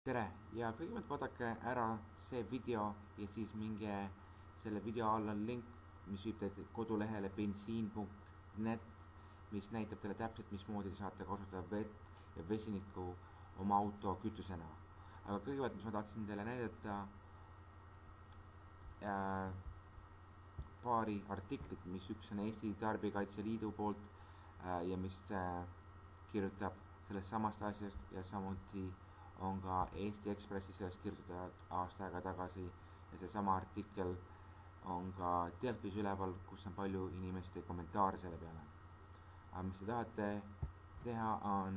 tere ja kõigepealt vaadake ära see video ja siis minge selle video all on link, mis viib teid kodulehele bensiin.net, mis näitab teile täpselt, mismoodi te saate kasutada vett ja vesinikku oma auto kütusena. Aga kõigepealt, mis ma tahtsin teile näidata paari artiklit, mis üks on Eesti Tarbijakaitse Liidu poolt ja mis kirjutab sellest samast asjast ja samuti on ka Eesti Ekspressis sellest kirjutatud aasta aega tagasi ja seesama artikkel on ka Delfis üleval, kus on palju inimeste kommentaare selle peale. Aga mis te tahate teha, on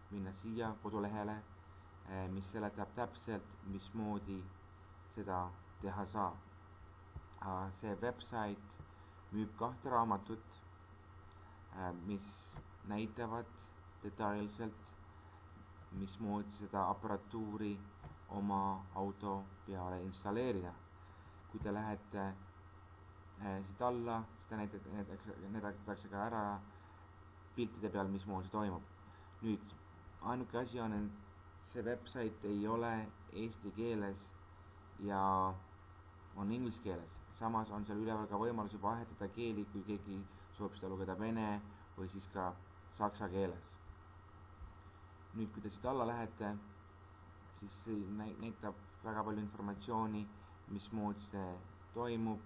minna siia kodulehele, mis seletab täpselt, mismoodi seda teha saab. See website müüb 2 raamatut, mis näitavad detailselt, mismoodi seda aparatuuri oma auto peale installeerida. Kui te lähete siit alla, siis näidatakse ka ära piltide peal, mismoodi see toimub. Nüüd, ainuke asi on, et see website ei ole eesti keeles ja on inglise keeles. Samas on seal üleval ka võimalus vahetada keeli, kui keegi soovib seda lugeda vene või siis ka saksa keeles. Nüüd, kui te siit alla lähete, siis see näitab väga palju informatsiooni, mismoodi see toimub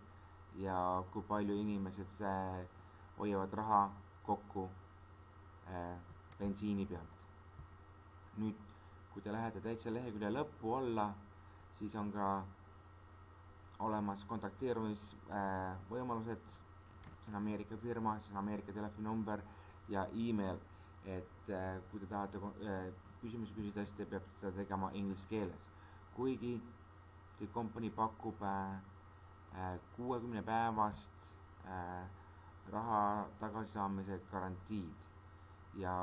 ja kui palju inimesed hoiavad raha kokku bensiini pealt. Nüüd, kui te lähete täitsa lehekülje lõppu alla, siis on ka olemas kontakteerumisvõimalused, see on Ameerika firma, see on Ameerika telefoninumber ja email, et kui te tahate küsimusi küsida, siis te peate seda tegema inglise keeles. Kuigi see kompanii pakub 60 päevast raha tagasisaamise garantiid ja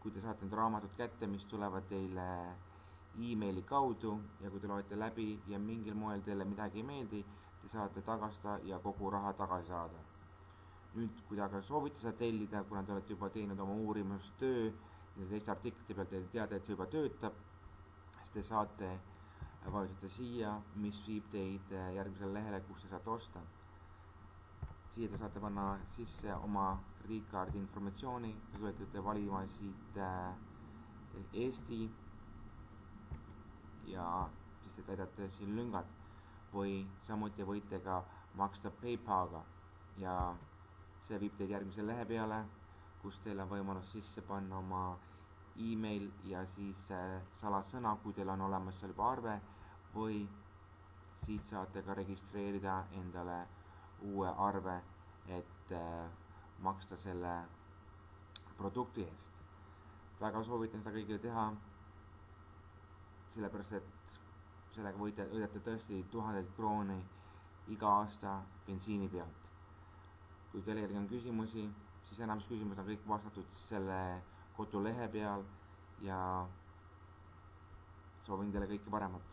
kui te saate need raamatud kätte, mis tulevad teile emaili kaudu ja kui te loete läbi ja mingil moel teile midagi ei meeldi, te saate tagastada ja kogu raha tagasi saada. Nüüd, kui te aga soovite seda tellida, kuna te olete juba teinud oma uurimustöö ja teiste artiklite pealt te teate, et see juba töötab, siis te saate vajutada siia, mis viib teid järgmisele lehele, kus te saate osta. Siia te saate panna sisse oma riikkaardi informatsiooni, te võite valima siit Eesti ja siis te täidate siin lüngad või samuti võite ka maksta PayPal'ga ja see viib teid järgmise lehe peale, kus teil on võimalus sisse panna oma email ja siis salasõna, kui teil on olemas seal juba arve või siit saate ka registreerida endale uue arve, et maksta selle produkti eest. Väga soovitan seda kõigile teha, sellepärast et sellega võidate tõesti 1000 krooni iga aasta bensiini pealt. Kui kellelgi on küsimusi, siis enamus küsimused on kõik vastatud selle kodulehe peal ja soovin teile kõike paremat.